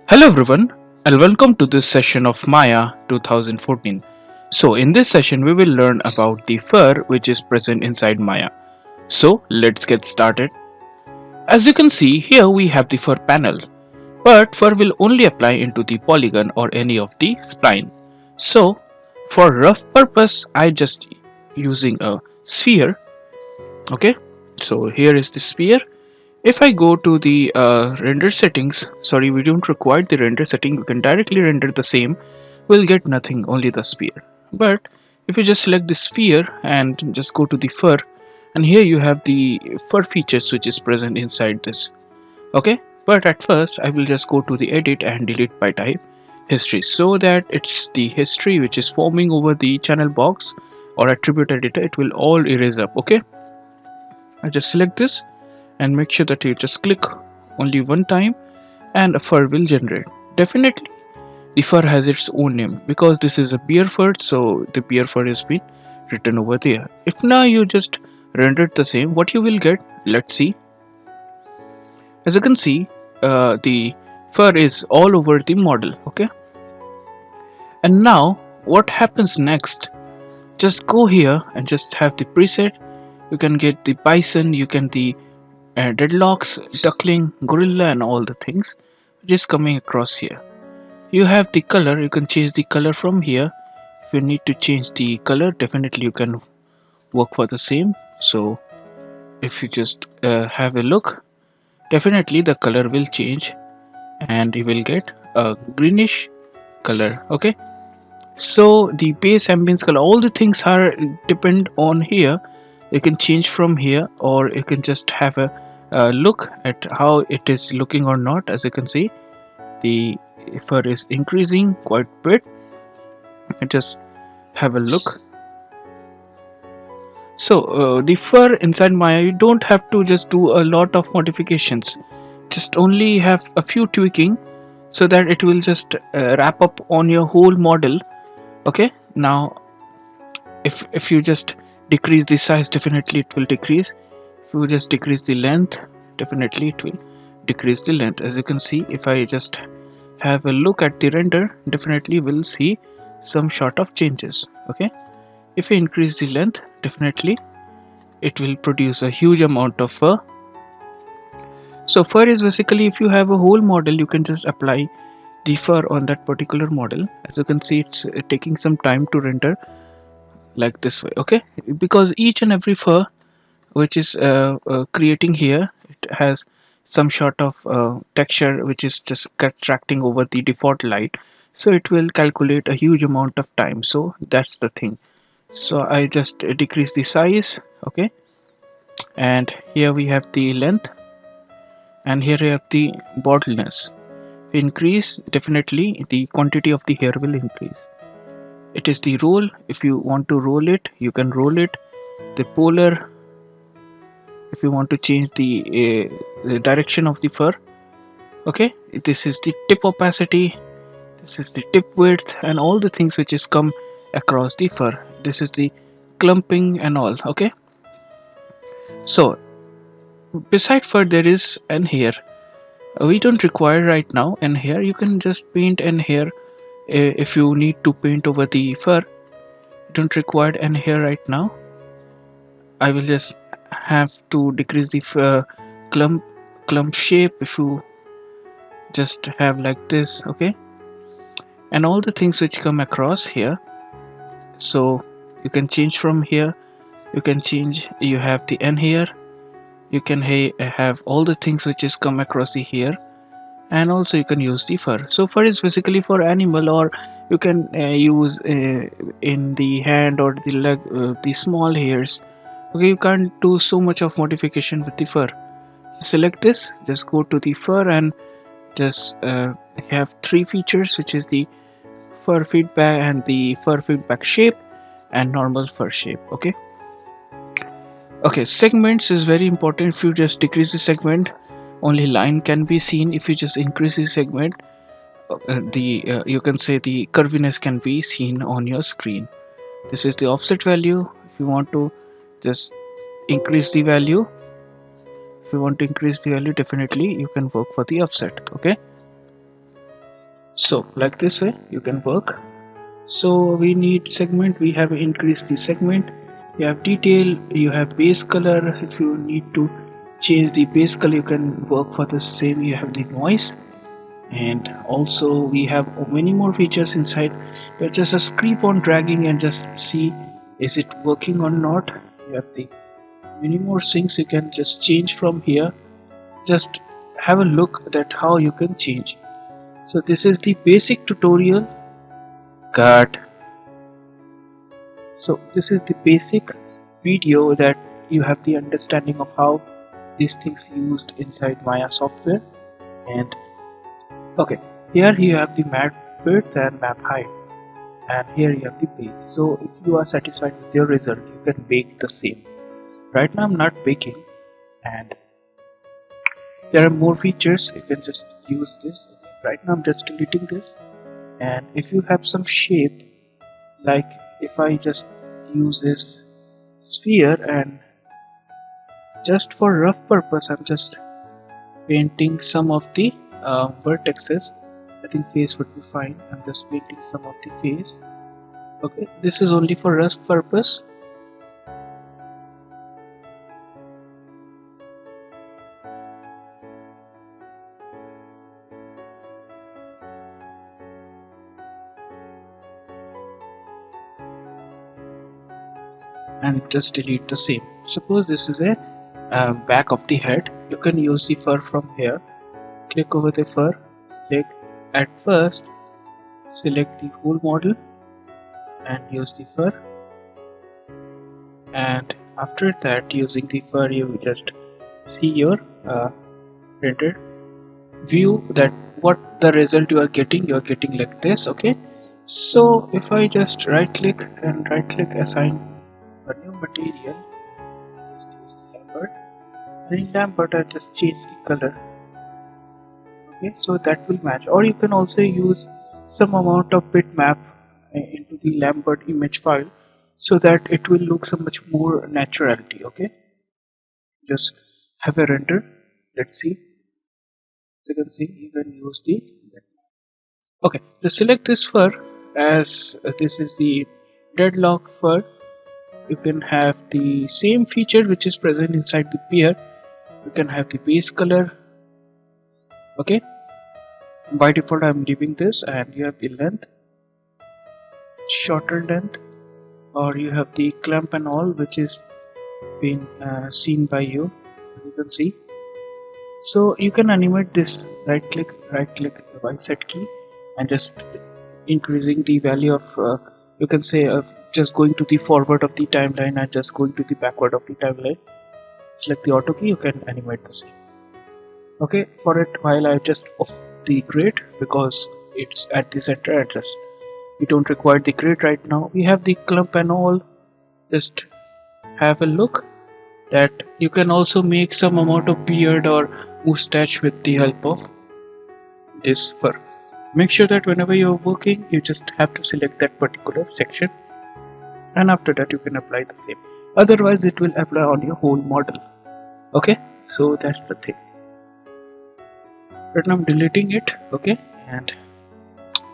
Hello everyone and welcome to this session of Maya 2014. So in this session we will learn about the fur which is present inside Maya. So let's get started. As you can see here we have the fur panel, but fur will only apply into the polygon or any of the spline. So for rough purpose I just using a sphere. Okay, so here is the sphere. If I go to the render settings, sorry, we don't require the render setting, we can directly render the same, we'll get nothing, only the sphere. But if you just select the sphere and just go to the fur, and here you have the fur features which is present inside this. Okay, but at first I will just go to the edit and delete by type history, so that it's the history which is forming over the channel box or attribute editor, it will all erase up. Okay, I just select this and make sure that you just click only one time and a fur will generate. Definitely the fur has its own name because this is a bear fur, so the bear fur has been written over there. If now you just render the same, what you will get, let's see. As you can see, the fur is all over the model. Okay, and now what happens next, just go here and just have the preset. You can get the bison, you can the deadlocks, duckling, gorilla and all the things which is coming across here. You have the color, you can change the color from here. If you need to change the color, definitely you can work for the same. So if you just have a look, definitely the color will change and you will get a greenish color. Okay, so the base ambience color, all the things are depend on here. You can change from here, or you can just have a look at how it is looking or not. As you can see, the fur is increasing quite a bit. And just have a look. So the fur inside Maya, you don't have to just do a lot of modifications, just only have a few tweaking so that it will just wrap up on your whole model. Okay, now if you just decrease the size, definitely it will decrease. If you just decrease the length, definitely it will decrease the length. As you can see, if I just have a look at the render, definitely we'll see some sort of changes. Okay, if you increase the length, definitely it will produce a huge amount of fur. So fur is basically, if you have a whole model, you can just apply the fur on that particular model. As you can see, it's taking some time to render like this way. Okay, because each and every fur which is creating here, it has some sort of texture which is just attracting over the default light, so it will calculate a huge amount of time. So that's the thing. So I just decrease the size. Okay, and here we have the length, and here we have the boldness. Increase, definitely the quantity of the hair will increase. It is the roll, if you want to roll it, you can roll it. The polar, if you want to change the direction of the fur. Okay, this is the tip opacity, this is the tip width, and all the things which is come across the fur. This is the clumping and all. Okay, so beside fur there is an hair. We don't require right now an hair. You can just paint an hair if you need to paint over the fur. You don't require an hair right now. I will just have to decrease the clump shape. If you just have like this. Okay, and all the things which come across here, so you can change from here. You can change, you have the n here, you can have all the things which is come across the here, and also you can use the fur. So fur is basically for animal, or you can use in the hand or the leg, the small hairs. Okay, you can't do so much of modification with the fur. Select this, just go to the fur and just have three features, which is the fur feedback and the fur feedback shape and normal fur shape. Okay, segments is very important. If you just decrease the segment, only line can be seen. If you just increase the segment, the you can say the curviness can be seen on your screen. This is the offset value. If you want to just increase the value, if you want to increase the value, definitely you can work for the offset. Okay, So like this way you can work. So we need segment, we have increased the segment, you have detail, you have base color. If you need to change the base color you can work for the same. You have the noise, and also we have many more features inside. But just keep on dragging and just see is it working or not. You have the many more things you can just change from here. Just have a look at how you can change. So this is the basic tutorial. Cut. So this is the basic video that you have the understanding of how these things used inside Maya software. And okay, here you have the map width and map height, and here you have the base. So if you are satisfied with your result you can bake the same. Right now I'm not baking, and there are more features. You can just use this. Right now I'm just deleting this, and if you have some shape, like if I just use this sphere and just for rough purpose I'm just painting some of the vertexes. I think face would be fine. I'm just painting some of the face. Okay, this is only for rough purpose. And just delete the same. Suppose this is a back of the head. You can use the fur from here. Click over the fur. Select at first. Select the whole model and use the fur. And after that, using the fur, you just see your rendered view that what the result you are getting. You are getting like this. Okay. So if I just right click and right click assign a new material, just use the Lambert. In Lambert I just change the color. Okay, so that will match. Or you can also use some amount of bitmap into the Lambert image file so that it will look so much more naturality. Okay, just have a render. Let's see. So you can see you can use the. Okay, just select this fur as this is the deadlock fur. You can have the same feature which is present inside the peer. You can have the base color. Okay, by default I'm leaving this, and you have the length, shorter length, or you have the clamp and all which is being seen by you, as you can see. So you can animate this. Right click Y set key and just increasing the value of you can say just going to the forward of the timeline and just going to the backward of the timeline. Select the auto key, you can animate the same. Okay, for it while I just off the grid because it's at the center address. We don't require the grid right now. We have the clump and all. Just have a look that you can also make some amount of beard or mustache with the help of this fur. Make sure that whenever you're working you just have to select that particular section, and after that you can apply the same. Otherwise it will apply on your whole model. Okay, so that's the thing. Right now I'm deleting it. Okay, and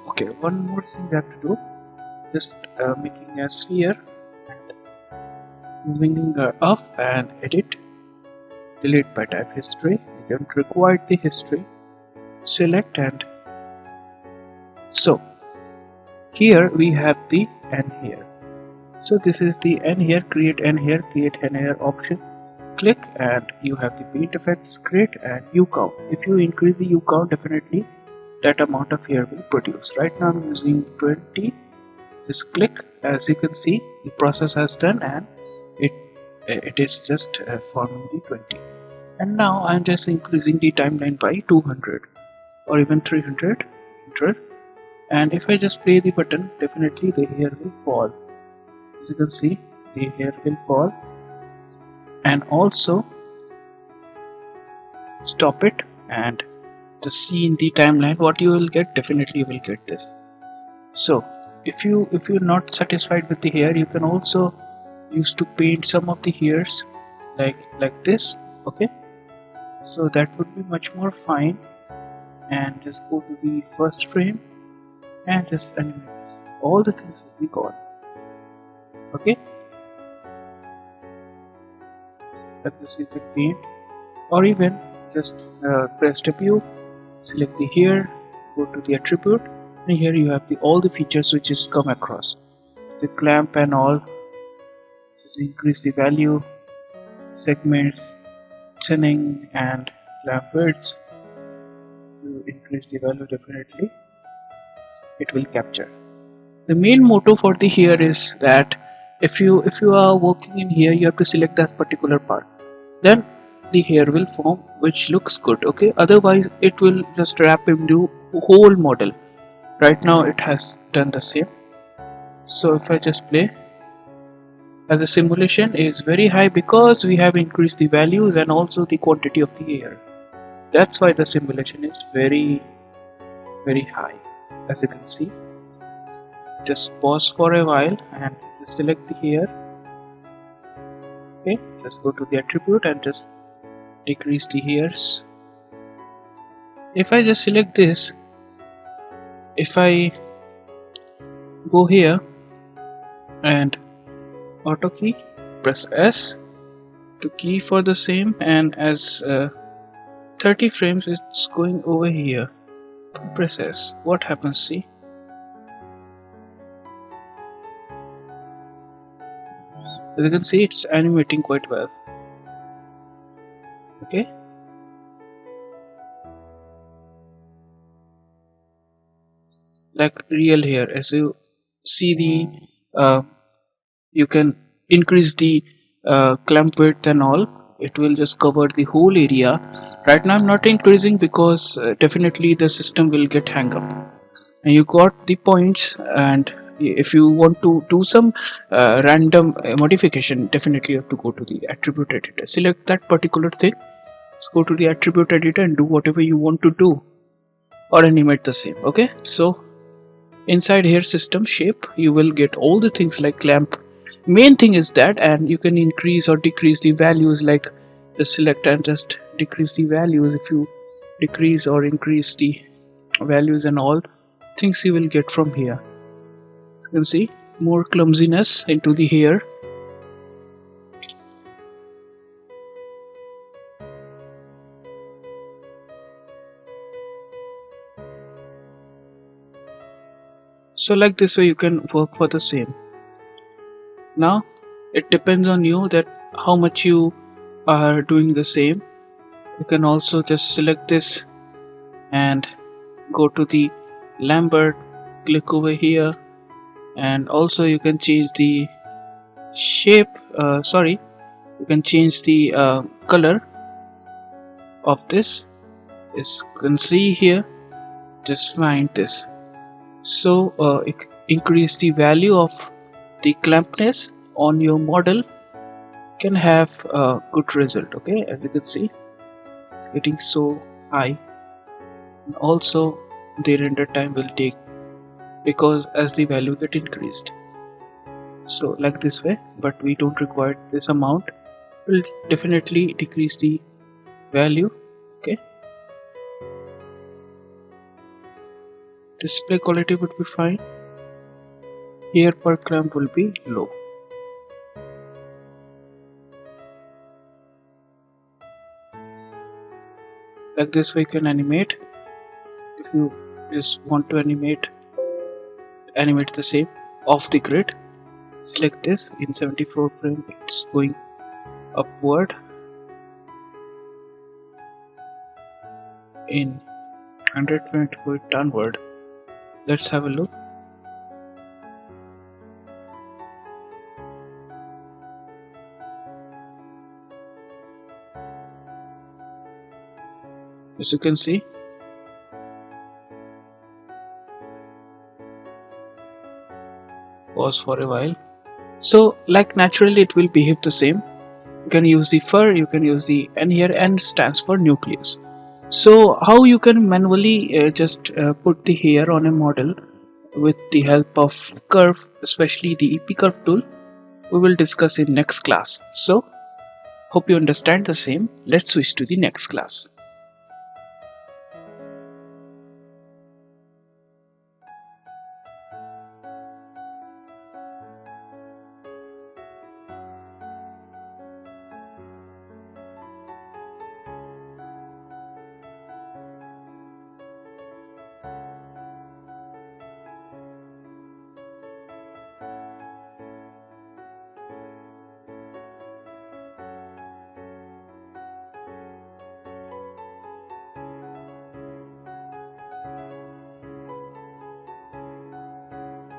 okay, one more thing we have to do. Just making a sphere and moving up and edit. Delete by type history. You don't require the history. Select, and so here we have the N here. So this is the N here, create N here, create N here option. Click and you have the paint effects, create and U count. If you increase the U count, definitely that amount of hair will produce. Right now I'm using 20. Just click. As you can see the process has done, and it is just forming the 20. And now I'm just increasing the timeline by 200 or even 300. Enter. And if I just play the button, definitely the hair will fall. As you can see the hair will fall. And also stop it and just see in the timeline what you will get. Definitely you will get this. So if you're not satisfied with the hair, you can also use to paint some of the hairs like this. Okay, so that would be much more fine. And just go to the first frame and just animate this. All the things will be gone. Okay, like this you can paint, or even just press W, select the here, go to the attribute, and here you have the all the features which is come across. The clamp and all, just increase the value, segments, thinning and clamp width. To increase the value, definitely it will capture. The main motto for the here is that if you are working in here, you have to select that particular part. Then the hair will form, which looks good. Okay, otherwise it will just wrap into whole model. Right now it has done the same. So if I just play, as the simulation is very high because we have increased the values and also the quantity of the hair. That's why the simulation is very high. As you can see, just pause for a while and just select the hair. Okay, just go to the attribute and just decrease the hairs. If I just select this, if I go here and auto key, press S to key for the same, and as 30 frames it's going over here, press S. What happens? See, as you can see, it's animating quite well. Okay, like real here. As you see, the you can increase the clamp width and all. It will just cover the whole area. Right now I'm not increasing because definitely the system will get hang up. And you got the points, and if you want to do some random modification, definitely you have to go to the attribute editor, select that particular thing, just go to the attribute editor and do whatever you want to do or animate the same. Okay, so inside here system shape, you will get all the things like clamp. Main thing is that, and you can increase or decrease the values, like just select and just decrease the values. If you decrease or increase the values and all things, you will get from here. You can see more clumsiness into the hair. So like this way you can work for the same. Now it depends on you that how much you are doing the same. You can also just select this and go to the Lambert, click over here, and also you can change the shape, you can change the color of this. As you can see here, just find this. So increase the value of the clampness on your model, can have a good result. Okay, as you can see, it's getting so high, and also the render time will take, because as the value get increased. So like this way, but we don't require this amount, will definitely decrease the value. Okay, display quality would be fine, hair per clamp will be low. Like this way you can animate. If you just want to animate the same off the grid, select this. In 74 frame it's going upward, in 100 frame it's going downward. Let's have a look. As you can see, pause for a while. So like naturally it will behave the same. You can use the fur, you can use the N here, N stands for nucleus. So how you can manually just put the hair on a model with the help of curve, especially the EP curve tool, we will discuss in next class. So hope you understand the same. Let's switch to the next class.